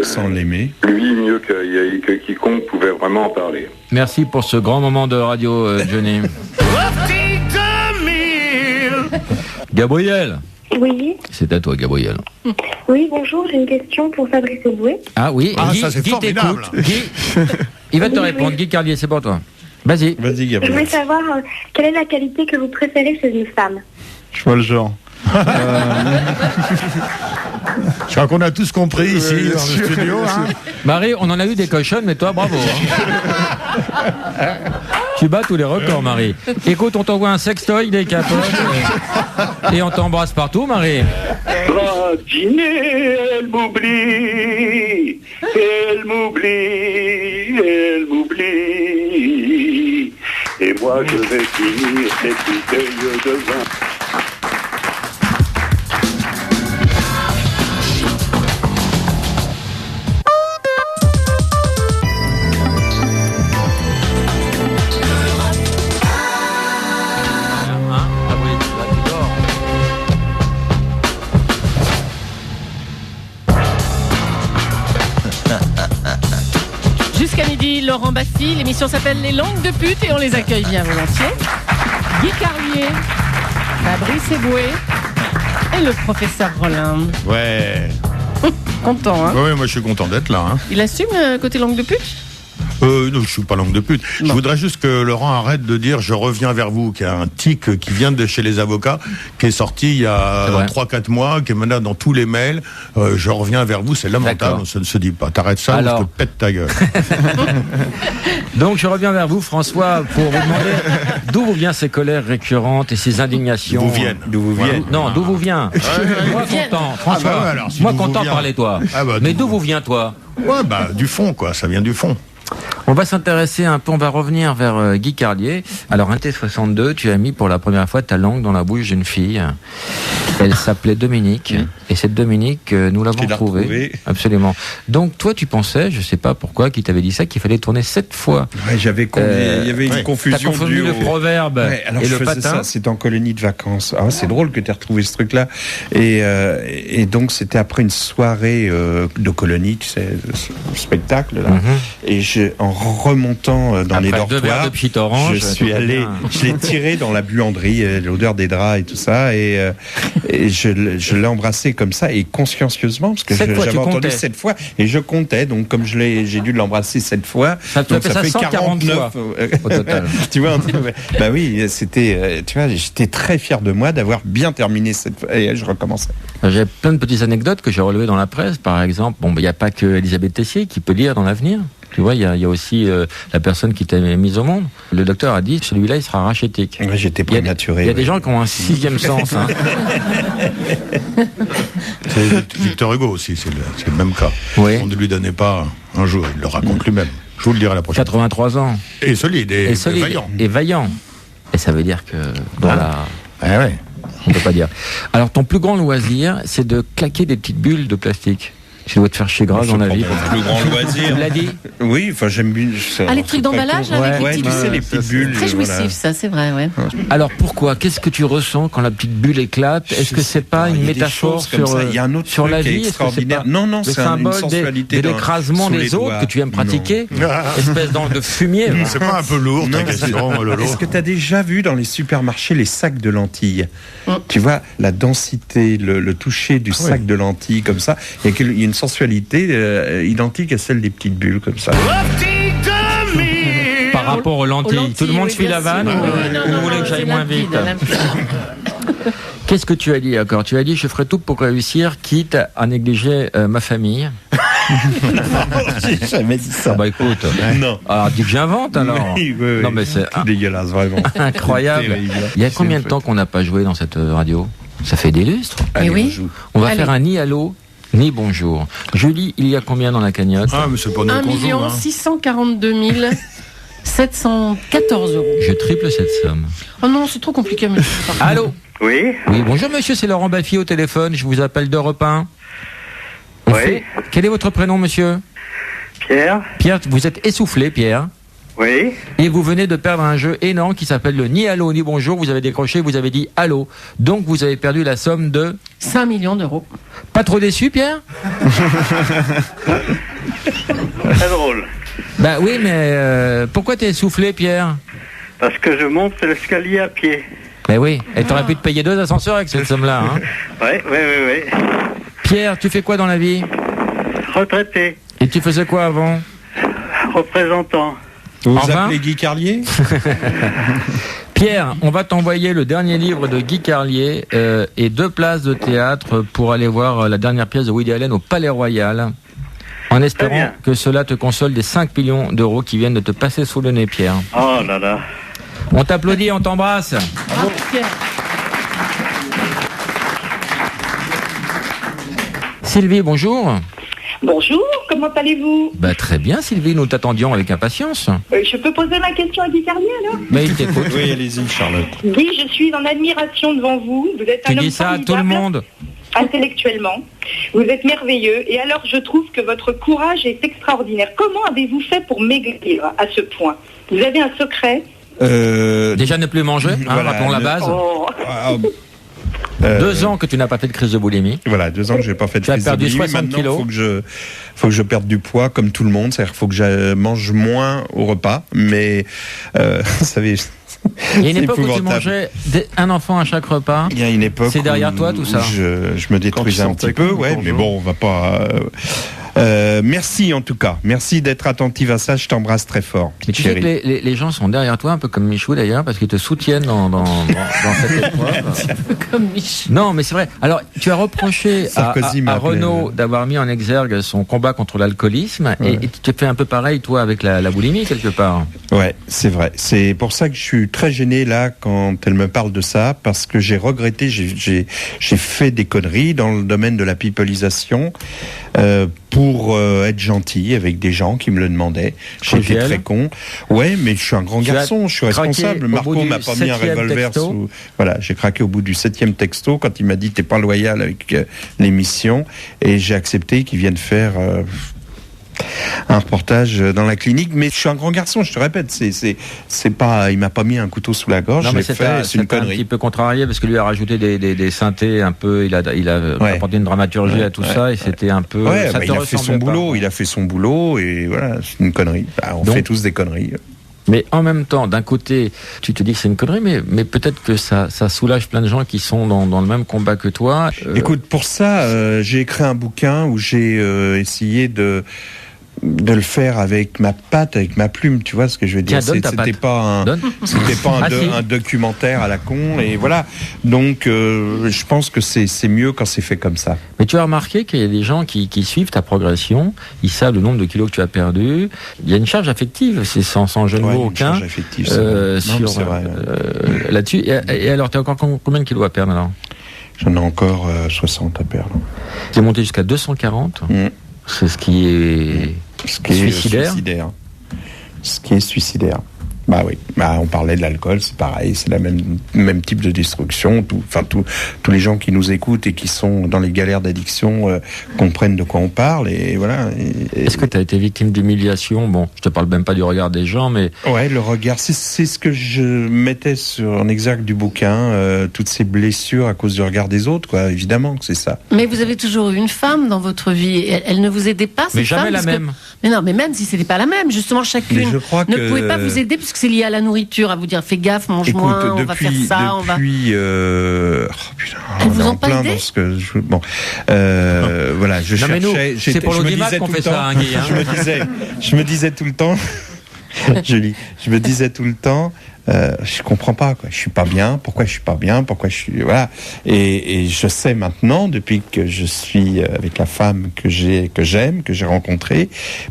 sans l'aimer. Lui, mieux que quiconque, pouvait vraiment en parler. Merci pour ce grand moment de radio, Johnny. Gabriel. Oui. C'est à toi, Gabriel. Oui, bonjour, j'ai une question pour Fabrice Eboué. Ah oui, Guy, ça c'est formidable. Guy, il va te répondre. Guy Carlier, c'est pour toi. Vas-y, Gabriel. Je voulais savoir quelle est la qualité que vous préférez chez une femme. Je vois le genre. Je crois qu'on a tous compris ici dans le studio. Hein. Marie, on en a eu des cochonnes, mais toi, bravo. Hein. Tu bats tous les records, Marie. Écoute, on t'envoie un sextoy, des capotes, et on t'embrasse partout, Marie. Va dîner, elle m'oublie, elle m'oublie, elle m'oublie. Et moi, je vais finir cette bouteille de vin. Jusqu'à midi, Laurent Baffy, l'émission s'appelle Les Langues de pute et on les accueille bien volontiers. Guy Carlier, Fabrice Eboué et le professeur Rollin. Ouais. Content, hein? Ouais, moi je suis content d'être là. Hein. Il assume côté langue de pute? Non, je suis pas langue de pute. Non. Je voudrais juste que Laurent arrête de dire je reviens vers vous, qui a un tic qui vient de chez les avocats, qui est sorti il y a 3-4 mois, qui est maintenant dans tous les mails. Je reviens vers vous, c'est lamentable, ça ne se dit pas. T'arrêtes ça, ou je te pète ta gueule. Donc je reviens vers vous, François, pour vous demander d'où vous viennent ces colères récurrentes et ces indignations. D'où vous viennent. Non, d'où vous vient. Moi content, François. Alors, si moi content, parlez-toi. Mais d'où vous vient, toi? Ouais, du fond, quoi. Ça vient du fond. On va s'intéresser un peu, on va revenir vers Guy Carlier. Alors, un T62, tu as mis pour la première fois ta langue dans la bouche d'une fille. Elle s'appelait Dominique. Et cette Dominique, nous l'avons trouvée. Absolument. Donc, toi, tu pensais, je sais pas pourquoi, qui t'avait dit ça, qu'il fallait tourner 7 fois. Ouais, il y avait une confusion. T'as confondu le proverbe alors et je le patin. Ça, c'est en colonie de vacances. Ah, c'est drôle que tu aies retrouvé ce truc-là. Et donc, c'était après une soirée de colonie, tu sais, spectacle, là. Et en remontant dans les dortoirs, je suis allé, je l'ai tiré dans la buanderie, l'odeur des draps et tout ça, et je l'ai embrassé comme ça, et consciencieusement, parce que j'avais entendu 7 fois, et je comptais, donc comme j'ai dû l'embrasser 7 fois, ça fait 49 au total. Tu vois, bah oui, c'était, tu vois, j'étais très fier de moi d'avoir bien terminé cette fois, et je recommençais. J'ai plein de petites anecdotes que j'ai relevées dans la presse, par exemple. Bon, il n'y a pas que Elisabeth Tessier qui peut lire dans l'avenir. Tu vois, il y a aussi la personne qui t'a mise au monde. Le docteur a dit, celui-là, il sera rachétique. Ouais, j'étais prématuré. Il y a des gens qui ont un 6e sens. Hein. C'est Victor Hugo aussi, c'est le même cas. Oui. On ne lui donnait pas un jour, il le raconte lui-même. Je vous le dirai la prochaine 83 ans. Et solide, et vaillant. Et vaillant. Et ça veut dire que dans la... ouais. On ne peut pas dire. Alors, ton plus grand loisir, c'est de claquer des petites bulles de plastique. Tu dois te faire chier gras dans la vie. Le plus grand loisir. Tu l'as dit? Oui, enfin j'aime bien. Les trucs d'emballage avec les petites bulles. Les petites bulles. Très jouissif, ça, c'est vrai, ouais. Alors pourquoi? Qu'est-ce que tu ressens quand la petite bulle éclate? Est-ce que c'est pas une métaphore sur la vie? Extraordinaire. Non, c'est une sensualité de l'écrasement des autres que tu aimes pratiquer? Espèce de fumier. C'est pas un peu lourd ta question, Lolo? Est-ce que tu as déjà vu dans les supermarchés les sacs de lentilles? Tu vois la densité, le toucher du sac de lentilles comme ça. Il y a une sensualité identique à celle des petites bulles comme ça. Par rapport aux lentilles. Tout le monde suit la vanne ou vous voulez que j'aille moins vite? Qu'est-ce que tu as dit encore? Tu as dit je ferai tout pour réussir, quitte à négliger ma famille. J'ai jamais dit ça. Bah écoute, non. Alors dis que j'invente alors. Oui. Non mais c'est dégueulasse vraiment. Incroyable. Il y a combien de temps qu'on n'a pas joué dans cette radio? Ça fait des lustres. Allez, oui. On va faire un ni allô ni bonjour. Julie, il y a combien dans la cagnotte? Mais c'est pas 1 642 714 euros. Je triple cette somme. Oh non, c'est trop compliqué, monsieur. Allô? Oui. Oui, bonjour monsieur, c'est Laurent Baffy au téléphone. Je vous appelle d'Europe 1. Oui. Quel est votre prénom, monsieur? Pierre. Pierre, vous êtes essoufflé, Pierre. Oui. Et vous venez de perdre un jeu énorme qui s'appelle le ni allô ni bonjour. Vous avez décroché, vous avez dit allô. Donc vous avez perdu la somme de 5 millions d'euros. Pas trop déçu, Pierre? Très drôle. Bah oui, mais pourquoi t'es essoufflé, Pierre? Parce que je monte l'escalier à pied. Mais oui, et t'aurais pu te payer 2 ascenseurs avec cette somme-là. Hein. Oui. Pierre, tu fais quoi dans la vie? Retraité. Et tu faisais quoi avant? Représentant. Vous appelez Guy Carlier? Pierre, on va t'envoyer le dernier livre de Guy Carlier et 2 places de théâtre pour aller voir la dernière pièce de Woody Allen au Palais Royal, en espérant que cela te console des 5 millions d'euros qui viennent de te passer sous le nez, Pierre. Oh là là. On t'applaudit, on t'embrasse. Bravo, Pierre. Sylvie, bonjour. Bonjour, comment allez-vous? Très bien, Sylvie, nous t'attendions avec impatience. Je peux poser ma question à Guy Carlier, alors? Mais il t'écoute. Oui, allez-y, Charlotte. Guy, je suis en admiration devant vous. Vous êtes un homme Tu dis ça à tout le monde. Intellectuellement. Vous êtes merveilleux. Et alors, je trouve que votre courage est extraordinaire. Comment avez-vous fait pour maigrir à ce point? Vous avez un secret? Déjà ne plus manger, rappelons la base. 2 ans que tu n'as pas fait de crise de boulimie. Voilà, 2 ans que je n'ai pas fait de crise de boulimie. Tu as perdu 60 kilos. Faut que je perde du poids comme tout le monde. C'est-à-dire qu'il faut que je mange moins au repas. Mais, vous savez... Il y a une époque où tu mangeais un enfant à chaque repas. Il y a une époque. C'est derrière toi tout ça. Je me détruisais un petit peu, mais bon, on va pas. Merci en tout cas. Merci d'être attentive à ça. Je t'embrasse très fort. Mais tu sais que les gens sont derrière toi, un peu comme Michou d'ailleurs, parce qu'ils te soutiennent dans cette épreuve. Un peu comme Michou. Non, mais c'est vrai. Alors, tu as reproché à Renaud d'avoir mis en exergue son combat contre l'alcoolisme, et tu te fais un peu pareil, toi, avec la boulimie, quelque part. Ouais, c'est vrai. C'est pour ça que je suis très gêné là quand elle me parle de ça, parce que j'ai regretté, j'ai fait des conneries dans le domaine de la pipolisation. Pour être gentil avec des gens qui me le demandaient. J'étais très con. Ouais, mais je suis un grand garçon, je suis responsable. Marco m'a pas mis un revolver sous... Voilà, j'ai craqué au bout du 7e texto quand il m'a dit t'es pas loyal avec l'émission, et j'ai accepté qu'il vienne faire... un reportage dans la clinique, mais je suis un grand garçon, je te répète, c'est pas, il m'a pas mis un couteau sous la gorge. Non, mais c'est une connerie. Un petit peu contrarié parce que lui a rajouté des synthés un peu, il a apporté une dramaturgie à tout ça, et c'était un peu. Il a fait son boulot, il a fait son boulot, et voilà, c'est une connerie. On fait tous des conneries. Mais en même temps, d'un côté, tu te dis que c'est une connerie, mais peut-être que ça soulage plein de gens qui sont dans le même combat que toi. Écoute, pour ça, j'ai écrit un bouquin où j'ai essayé de le faire avec ma patte, avec ma plume, tu vois ce que je veux dire. C'était pas un documentaire à la con, et voilà. Donc je pense que c'est mieux quand c'est fait comme ça. Mais tu as remarqué qu'il y a des gens qui suivent ta progression, ils savent le nombre de kilos que tu as perdu. Il y a une charge affective, c'est sans jeu de mots aucun. Une charge affective, c'est vrai. Là-dessus. Et alors, tu as encore combien de kilos à perdre alors? J'en ai encore 60 à perdre. Tu es monté jusqu'à 240. C'est ce qui est suicidaire. Ce qui est suicidaire. Bah oui. On parlait de l'alcool, c'est pareil, c'est la même type de destruction. Tous les gens qui nous écoutent et qui sont dans les galères d'addiction comprennent de quoi on parle, et voilà. Est-ce que tu as été victime d'humiliation? Bon, je te parle même pas du regard des gens, mais... Ouais, le regard, c'est ce que je mettais en exergue du bouquin, toutes ces blessures à cause du regard des autres, quoi, évidemment que c'est ça. Mais vous avez toujours eu une femme dans votre vie, et elle ne vous aidait pas, cette femme? Mais jamais la même. Mais non, mais même si c'était pas la même, justement, chacune ne pouvait pas vous aider, puisque c'est lié à la nourriture, à vous dire fais gaffe, mange moins, on va faire ça, elle vous en plein dans ce que voilà, je cherchais. C'est pour l'audimat qu'on fait ça, hein, Guy, hein. Je me disais tout le temps, Julie, je comprends pas, quoi. Je suis pas bien. Pourquoi je suis pas bien? Pourquoi je suis, voilà. Et je sais maintenant, depuis que je suis avec la femme que j'aime, que j'ai rencontrée,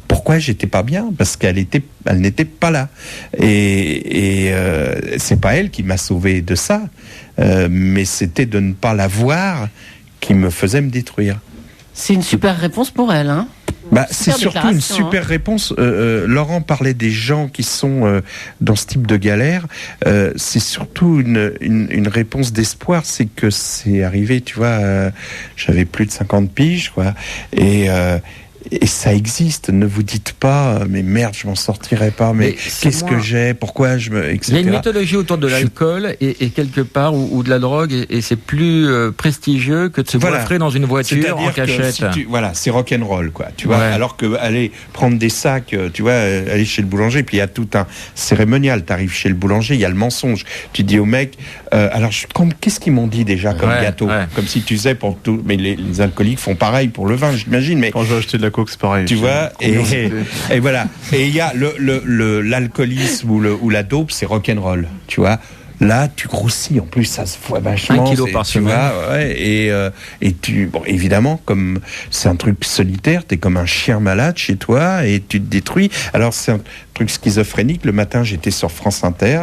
pourquoi j'étais pas bien? Parce qu'elle n'était pas là. Et c'est pas elle qui m'a sauvé de ça, mais c'était de ne pas la voir qui me faisait me détruire. C'est une super réponse pour elle, hein? C'est surtout une super réponse. Laurent parlait des gens qui sont dans ce type de galère. C'est surtout une réponse d'espoir. C'est que c'est arrivé, tu vois, j'avais plus de 50 piges, quoi. Et ça existe. Ne vous dites pas, mais merde, je m'en sortirai pas. Mais qu'est-ce que j'ai? Pourquoi je me... etc. Il y a une mythologie autour de l'alcool et quelque part ou de la drogue, et c'est plus prestigieux que de se goinfrer dans une voiture en cachette. C'est rock'n'roll, quoi. Tu vois, alors que aller prendre des sacs, tu vois, aller chez le boulanger, puis il y a tout un cérémonial. T'arrives chez le boulanger, il y a le mensonge. Tu dis au mec, alors qu'est-ce qu'ils m'ont dit déjà comme gâteau? Comme si tu sais pour tout. Mais les alcooliques font pareil pour le vin, j'imagine. Mais quand j'ai acheté de la coke, c'est pareil. Tu vois, et voilà. Et il y a l'alcoolisme ou la dope, c'est rock'n'roll, tu vois. Là, tu groussis. En plus, ça se voit vachement. 1 kilo par semaine. Et tu, bon, évidemment, comme c'est un truc solitaire, t'es comme un chien malade chez toi et tu te détruis. Alors, c'est un truc schizophrénique. Le matin, j'étais sur France Inter.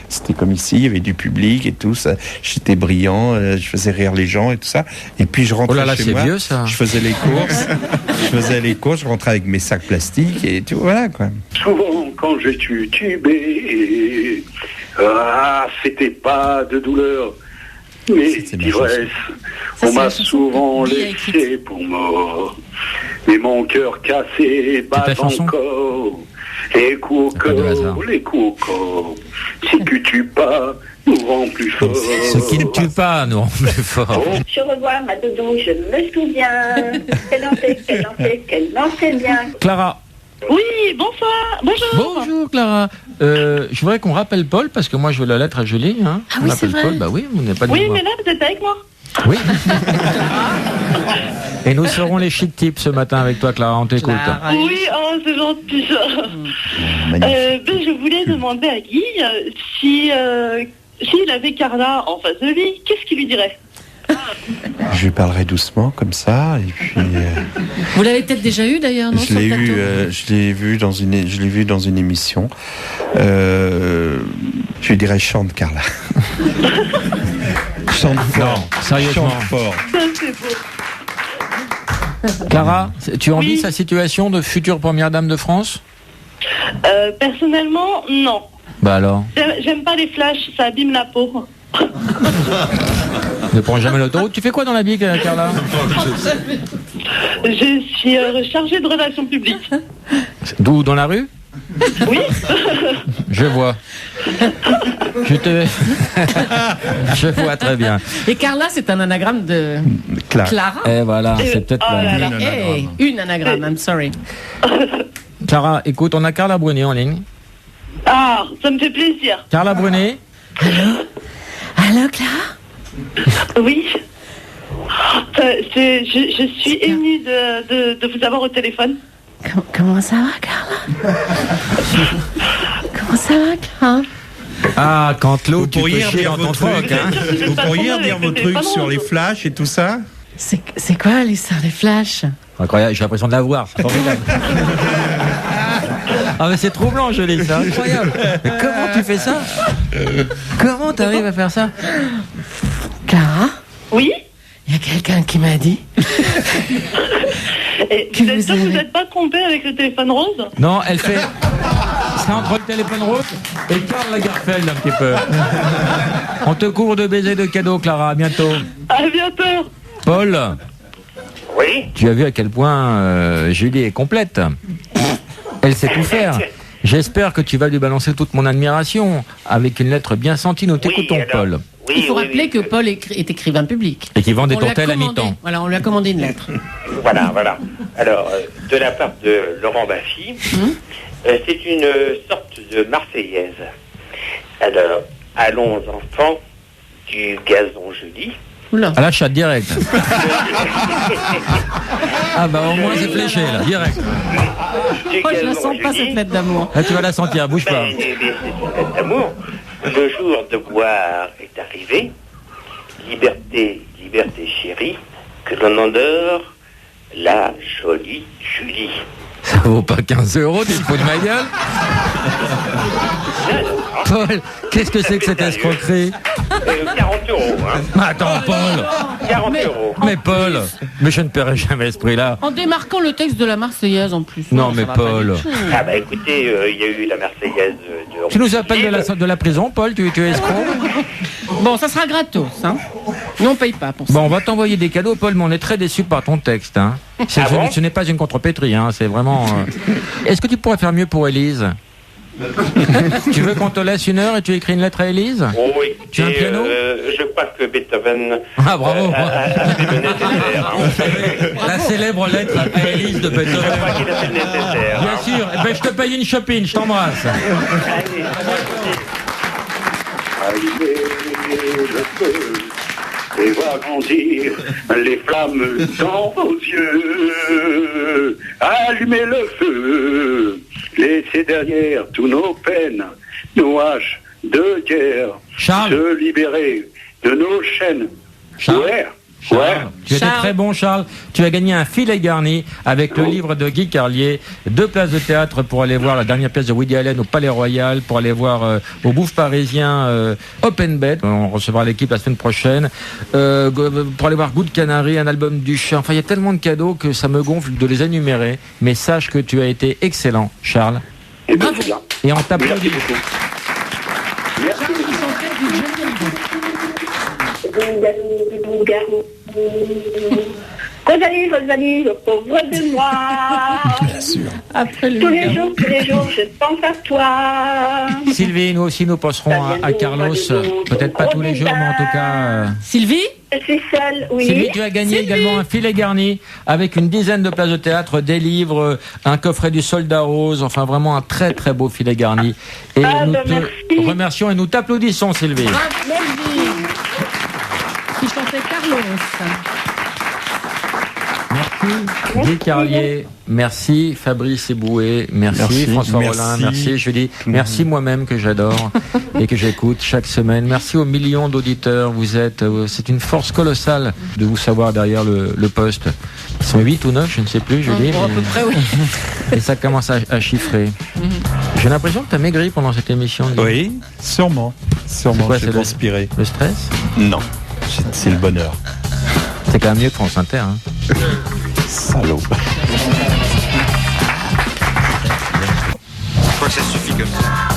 C'était comme ici, il y avait du public et tout. Ça, j'étais brillant. Je faisais rire les gens et tout ça. Et puis, je rentrais chez moi. Vieux, ça. Je faisais les courses. Je rentrais avec mes sacs plastiques et tout. Voilà, quoi. Souvent, quand j'ai tubé, c'était pas de douleur, mais d'ivresse. On m'a souvent laissé pour mort, mais mon cœur cassé bat encore. Les coups au corps, ce qui tue pas nous rend plus fort. Ce qui ne tue pas nous rend plus fort. Je revois ma doudou, je me souviens. Qu'elle dansait bien. Clara. Oui, bonsoir, bonjour. Bonjour Clara. Je voudrais qu'on rappelle Paul, parce que moi je veux la lettre à Julie. Hein. Ah oui, c'est vrai. Paul, bah oui, vous n'êtes pas de Oui, mais là vous êtes avec moi. Oui. Et nous serons les chic tips ce matin avec toi, Clara, on t'écoute. Oui, oh, c'est gentil ça. Je voulais demander à Guy s'il avait Carla en face de lui, qu'est-ce qu'il lui dirait? Je lui parlerai doucement comme ça et puis. Vous l'avez peut-être déjà eu d'ailleurs, non? Je l'ai vu dans une émission. Je lui dirais chante Carla. Chante fort. Non, sérieusement. Chante fort. Ça, c'est beau. Clara, tu envies sa situation de future première dame de France? Personnellement, non. Bah alors? J'aime pas les flashs, ça abîme la peau. Ne prends jamais l'autoroute. Tu fais quoi dans la vie, Carla? Je suis chargée de relations publiques. D'où? Dans la rue? Oui. Je vois. Je vois très bien. Et Carla, c'est un anagramme de Clara. Et voilà, c'est peut-être une anagramme, I'm sorry. Clara, écoute, on a Carla Brunet en ligne. Ah, ça me fait plaisir. Carla Brunet. Allô, Clara? Oui. Je suis émue de vous avoir au téléphone. Comment ça va, Carla? Comment ça va, Clara? Ah, quand l'eau, tu peux chier chier dans ton froc, hein. Vous pourriez redire vos trucs sur les flashs et tout ça? C'est quoi l'histoire des flashs? Incroyable, j'ai l'impression de la voir, c'est formidable. Ah mais c'est troublant, Julie, c'est incroyable. Mais comment tu fais ça? Comment t'arrives à faire ça? Clara? Oui? Il y a quelqu'un qui m'a dit. Vous êtes sûr que vous n'êtes pas trompé avec le téléphone rose? Non, elle fait... C'est entre le téléphone rose et Karl Lagerfeld un petit peu. On te couvre de baisers de cadeaux, Clara, à bientôt. À bientôt. Paul? Oui? Tu as vu à quel point Julie est complète. Elle sait tout faire. J'espère que tu vas lui balancer toute mon admiration avec une lettre bien sentie. Nous t'écoutons, Paul. Oui, il faut rappeler que Paul est écrivain public. Et qu'il vend des tourtelles à mi-temps. Voilà, on lui a commandé une lettre. Voilà. Alors, de la part de Laurent Baffy, c'est une sorte de Marseillaise. Alors, allons enfants du gazon Julie. À la chatte, direct. Ah bah au moins c'est fléché là, direct. Moi je la sens pas cette lettre d'amour. Là tu vas la sentir, bouge pas. C'est une lettre d'amour. Le jour de boire est arrivé. Liberté, liberté chérie, que l'on endort la jolie Julie. Ça vaut pas 15 €, tu te fous de ma gueule? Paul, qu'est-ce que c'est que cette escroquerie? 40 €. Hein. Attends, Paul. 40 €. Mais Paul, mais je ne paierai jamais ce prix-là. En démarquant le texte de la Marseillaise en plus. Non, mais Paul. Ah bah écoutez, il y a eu la Marseillaise de... Tu nous appelles de la prison, Paul? Tu es escroc? Bon, ça sera gratos, hein. Nous on paye pas pour ça. Bon, on va t'envoyer des cadeaux, Paul, mais on est très déçus par ton texte. Hein. Ce n'est pas une contrepétrie, hein. C'est vraiment... Est-ce que tu pourrais faire mieux pour Élise? Tu veux qu'on te laisse 1 heure et tu écris une lettre à Élise? Oh oui. Tu as un piano? Je crois que Beethoven... Ah, bravo. a fait le nécessaire. La célèbre lettre à Élise de Beethoven. Je crois qu'il a fait le nécessaire. Bien sûr. Eh ben, je te paye une shopping, je t'embrasse. Allumez le feu et voir grandir les flammes dans vos yeux. Allumez le feu, laissez derrière tous nos peines, nos haches, de guerre, Charles. se libérer de nos chaînes. Charles. Ouais. Tu étais très bon, Charles. Tu as gagné un filet garni avec le livre de Guy Carlier, 2 places de théâtre pour aller voir la dernière pièce de Woody Allen au Palais Royal, pour aller voir au Bouffe Parisien Open Bet. On recevra l'équipe la semaine prochaine. Pour aller voir Good Canary, un album du chat. Enfin, il y a tellement de cadeaux que ça me gonfle de les énumérer. Mais sache que tu as été excellent, Charles. Et bien, c'est bien. Et on t'applaudit. Rosalie, Rosalie, le pauvre de moi. Bien sûr. Après tous les jours, je pense à toi. Sylvie, nous aussi, nous passerons à Carlos. Peut-être pas tous les jours, mais en tout cas... Sylvie ? Je suis seule, oui. Sylvie, tu as gagné également un filet garni avec une dizaine de places de théâtre, des livres, un coffret du Soldat Rose, enfin vraiment un très très beau filet garni. Et nous te remercions et nous t'applaudissons, Sylvie. Sylvie, qui chantait Carlos. Merci Guy Carlier, merci Fabrice Eboué, merci François Rollin, merci Julie, merci moi-même que j'adore et que j'écoute chaque semaine. Merci aux millions d'auditeurs, c'est une force colossale de vous savoir derrière le poste. Ils sont 8 ou 9, je ne sais plus, Julie. À peu près, oui. Et ça commence à chiffrer. J'ai l'impression que tu as maigri pendant cette émission. Oui, sûrement. Sûrement, quoi, je suis conspiré. Le stress ? Non, c'est le bonheur. C'est quand même mieux que France Inter. Hein. Salaud. Je crois que ça suffit comme ça.